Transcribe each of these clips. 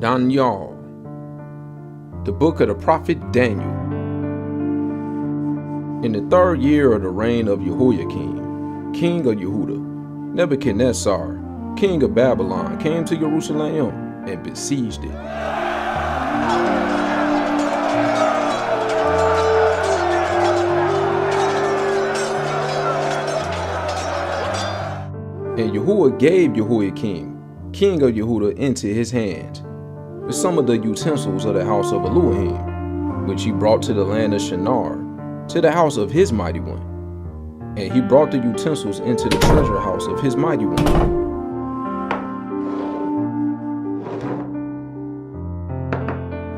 Daniel, the book of the prophet Daniel. In the 3rd year of the reign of Jehoiakim, king of Yehuda, Nebuchadnezzar, king of Babylon, came to Jerusalem and besieged it. And Yahuwah gave Jehoiakim, king of Yehuda, into his hands, with some of the utensils of the house of Elohim, which he brought to the land of Shinar, to the house of his mighty one. And he brought the utensils into the treasure house of his mighty one.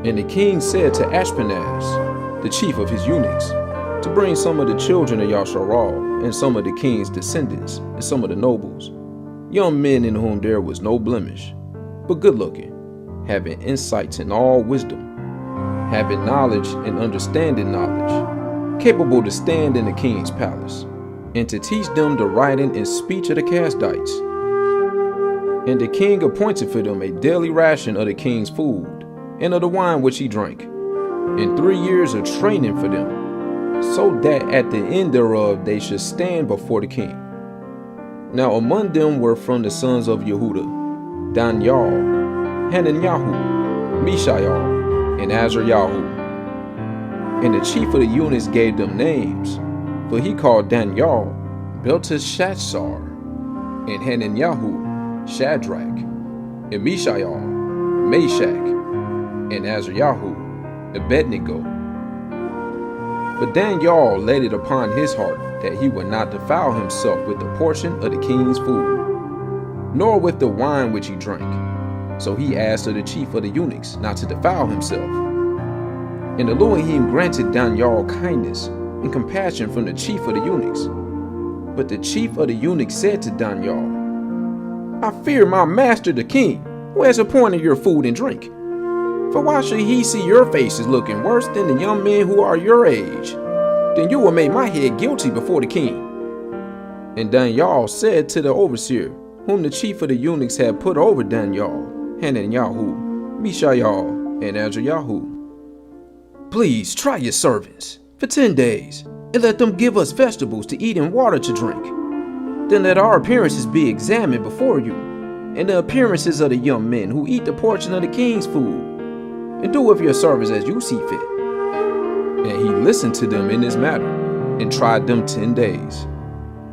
And the king said to Ashpenaz, the chief of his eunuchs, to bring some of the children of Yasharal, and some of the king's descendants, and some of the nobles, young men in whom there was no blemish, but good looking, having insights in all wisdom, having knowledge and understanding knowledge, capable to stand in the king's palace, and to teach them the writing and speech of the Kasdites. And the king appointed for them a daily ration of the king's food, and of the wine which he drank, and 3 years of training for them, so that at the end thereof they should stand before the king. Now among them were from the sons of Yehuda, Daniel, Hananiah, Mishael, and Azariah. And the chief of the eunuchs gave them names, for he called Daniel Belteshazzar, and Hananiah Shadrach, and Mishael Meshach, and Azariah Abednego. But Daniel laid it upon his heart that he would not defile himself with a portion of the king's food, nor with the wine which he drank. So he asked of the chief of the eunuchs not to defile himself. And Elohim granted Daniel kindness and compassion from the chief of the eunuchs. But the chief of the eunuchs said to Daniel, I fear my master the king, who has appointed your food and drink. For why should he see your faces looking worse than the young men who are your age? Then you will make my head guilty before the king. And Daniel said to the overseer, whom the chief of the eunuchs had put over Daniel, Hananiah, Mishael, and Azariah, please try your servants for 10 days, and let them give us vegetables to eat and water to drink. Then let our appearances be examined before you, and the appearances of the young men who eat the portion of the king's food, and do with your servants as you see fit. And he listened to them in this matter, and tried them 10 days.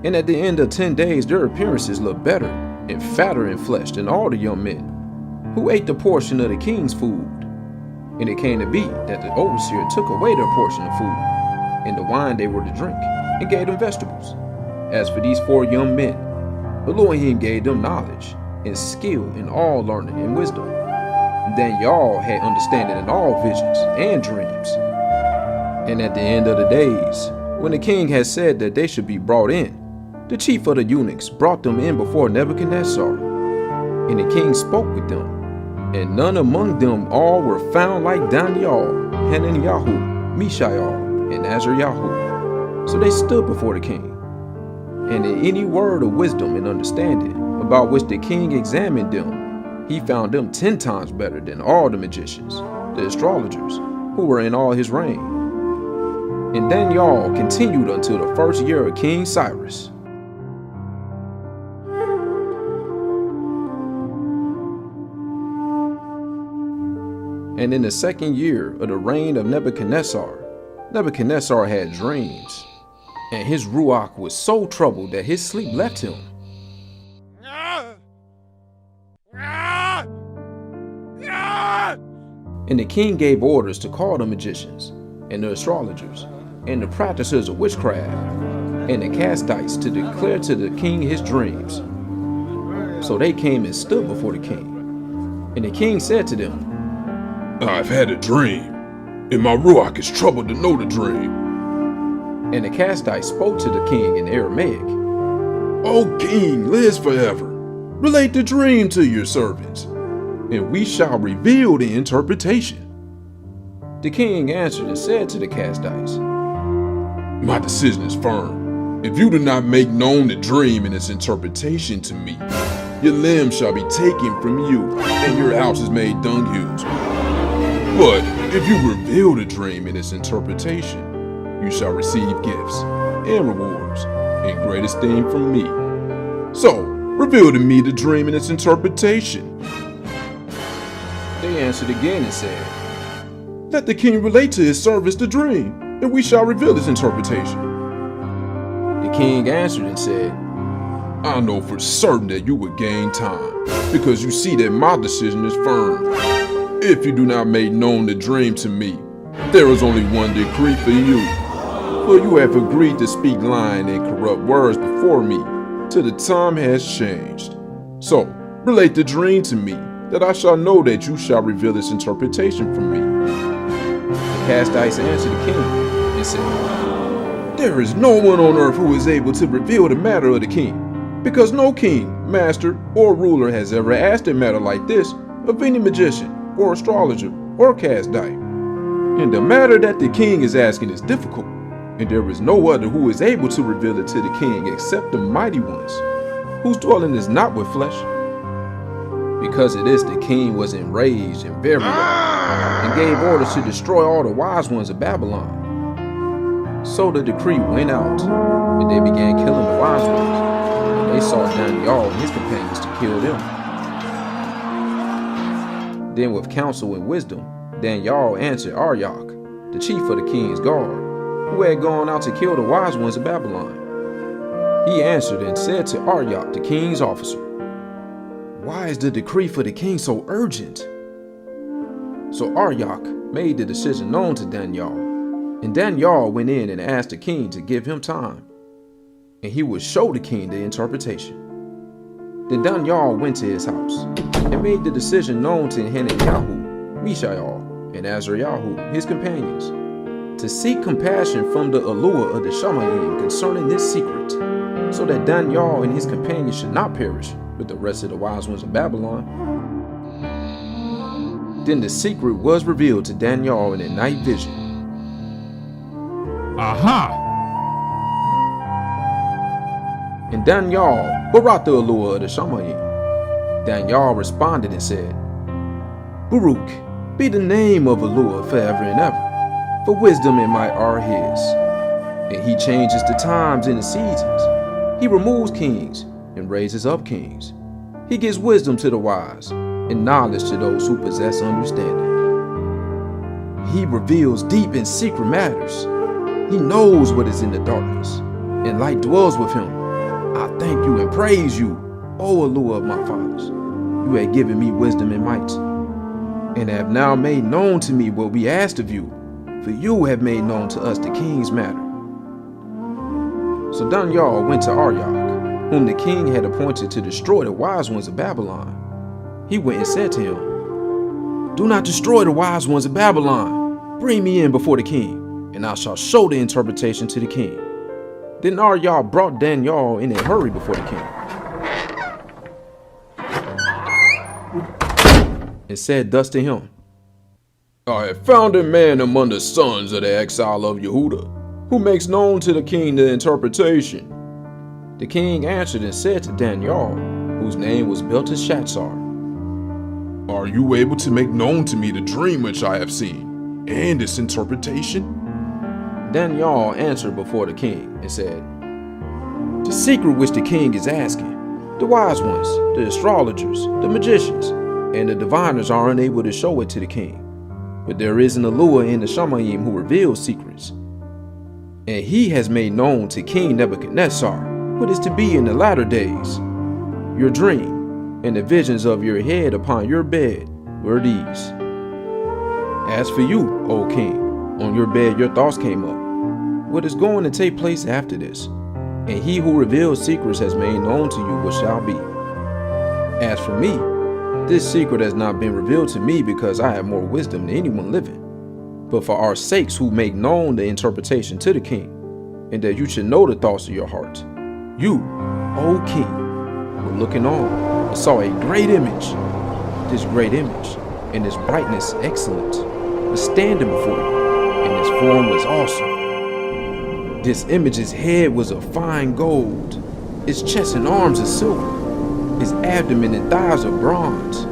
And at the end of 10 days their appearances looked better and fatter in flesh than all the young men who ate the portion of the king's food. And it came to be that the overseer took away their portion of food, and the wine they were to drink, and gave them vegetables. As for these 4 young men, Elohim gave them knowledge and skill in all learning and wisdom. Daniel had understanding in all visions and dreams. And at the end of the days, when the king had said that they should be brought in, the chief of the eunuchs brought them in before Nebuchadnezzar. And the king spoke with them, and none among them all were found like Daniel, Hananiah, Mishael, and Azariah. So they stood before the king. And in any word of wisdom and understanding, about which the king examined them, he found them 10 times better than all the magicians, the astrologers, who were in all his reign. And Daniel continued until the 1st year of King Cyrus. And in the 2nd year of the reign of Nebuchadnezzar, Nebuchadnezzar had dreams, and his ruach was so troubled that his sleep left him. And the king gave orders to call the magicians, and the astrologers, and the practitioners of witchcraft, and the Kasdites to declare to the king his dreams. So they came and stood before the king. And the king said to them, I've had a dream, and my ruach is troubled to know the dream. And the Kasdites spoke to the king in Aramaic. O king, lives forever. Relate the dream to your servants, and we shall reveal the interpretation. The king answered and said to the Kasdites, My decision is firm. If you do not make known the dream and its interpretation to me, your limbs shall be taken from you, and your house is made dunghills. But if you reveal the dream in its interpretation, you shall receive gifts and rewards in great esteem from me. So, reveal to me the dream and its interpretation. They answered again and said, Let the king relate to his servants the dream, and we shall reveal its interpretation. The king answered and said, I know for certain that you will gain time, because you see that my decision is firm. If you do not make known the dream to me, there is only one decree for you. For you have agreed to speak lying and corrupt words before me, till the time has changed. So, relate the dream to me, that I shall know that you shall reveal its interpretation from me. The Kasdites answered the king and said, There is no one on earth who is able to reveal the matter of the king, because no king, master, or ruler has ever asked a matter like this of any magician, or astrologer, or Kasdite. And the matter that the king is asking is difficult, and there is no other who is able to reveal it to the king except the mighty ones, whose dwelling is not with flesh. Because of this, the king was enraged and very wroth, and gave orders to destroy all the wise ones of Babylon. So the decree went out, and they began killing the wise ones, and they sought Daniel and his companions to kill them. Then with counsel and wisdom, Daniel answered Arioch, the chief of the king's guard, who had gone out to kill the wise ones of Babylon. He answered and said to Arioch, the king's officer, Why is the decree for the king so urgent? So Arioch made the decision known to Daniel, and Daniel went in and asked the king to give him time, and he would show the king the interpretation. Then Daniel went to his house, and made the decision known to Hananiah, Mishael, and Azariah, his companions, to seek compassion from the Eluah of the Shamayim concerning this secret, so that Daniel and his companions should not perish with the rest of the wise ones of Babylon. Then the secret was revealed to Daniel in a night vision. Aha! And Daniel brought the Eluah of the Shamayim. Daniel responded and said, Baruch be the name of Eluah forever and ever, for wisdom and might are his. And he changes the times and the seasons. He removes kings and raises up kings. He gives wisdom to the wise and knowledge to those who possess understanding. He reveals deep and secret matters. He knows what is in the darkness, and light dwells with him. I thank you and praise you, O Eluah of my fathers. You have given me wisdom and might, and have now made known to me what we asked of you, for you have made known to us the king's matter. So Daniel went to Arioch, whom the king had appointed to destroy the wise ones of Babylon. He went and said to him, Do not destroy the wise ones of Babylon. Bring me in before the king, and I shall show the interpretation to the king. Then Arioch brought Daniel in a hurry before the king, and said thus to him, I have found a man among the sons of the exile of Yehuda, who makes known to the king the interpretation. The king answered and said to Daniel, whose name was Belteshazzar, Are you able to make known to me the dream which I have seen, and its interpretation? Daniel answered before the king and said, The secret which the king is asking, the wise ones, the astrologers, the magicians, and the diviners are unable to show it to the king. But there is an Eluah in the Shamayim who reveals secrets. And he has made known to King Nebuchadnezzar what is to be in the latter days. Your dream and the visions of your head upon your bed were these. As for you, O king, on your bed your thoughts came up. What is going to take place after this? And he who reveals secrets has made known to you what shall be. As for me, this secret has not been revealed to me because I have more wisdom than anyone living, but for our sakes who make known the interpretation to the king, and that you should know the thoughts of your heart. You, O king, were looking on and saw a great image. This great image and its brightness excellent was standing before you, and its form was awesome. This image's head was of fine gold, its chest and arms of silver, His abdomen and thighs of bronze,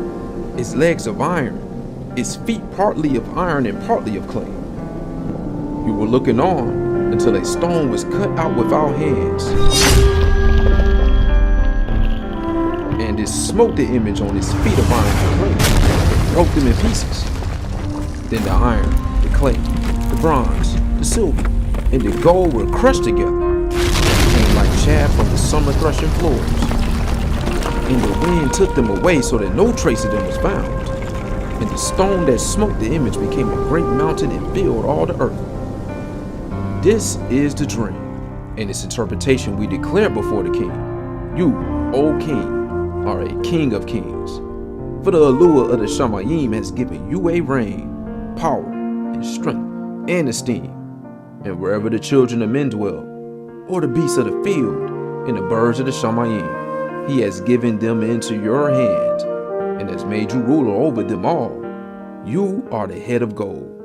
his legs of iron, his feet partly of iron and partly of clay. We were looking on until a stone was cut out with our hands, and it smote the image on his feet of iron and clay, and broke them in pieces. Then the iron, the clay, the bronze, the silver, and the gold were crushed together, and came like chaff from the summer threshing floors. And the wind took them away so that no trace of them was found. And the stone that smote the image became a great mountain and filled all the earth. This is the dream, and its interpretation we declare before the king. You, O king, are a king of kings. For the allure of the Shamayim has given you a reign, power, and strength, and esteem. And wherever the children of men dwell, or the beasts of the field, and the birds of the Shamayim, he has given them into your hand, and has made you ruler over them all. You are the head of gold.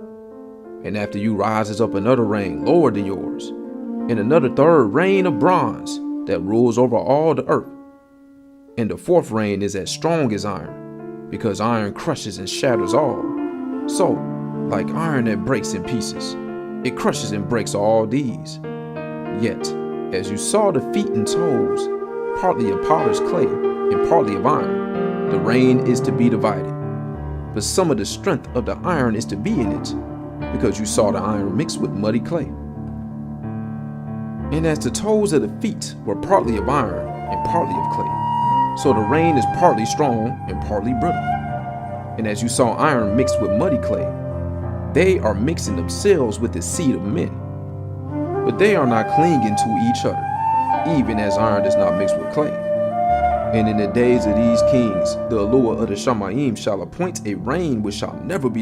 And after you rises up another reign lower than yours, and another third reign of bronze that rules over all the earth. And the fourth reign is as strong as iron, because iron crushes and shatters all. So, like iron that breaks in pieces, it crushes and breaks all these. Yet, as you saw the feet and toes, partly of potter's clay and partly of iron, the reign is to be divided. But some of the strength of the iron is to be in it, because you saw the iron mixed with muddy clay. And as the toes of the feet were partly of iron and partly of clay, so the reign is partly strong and partly brittle. And as you saw iron mixed with muddy clay, they are mixing themselves with the seed of men. But they are not clinging to each other, even as iron does not mix with clay. And in the days of these kings, the allure of the Shamayim shall appoint a reign which shall never be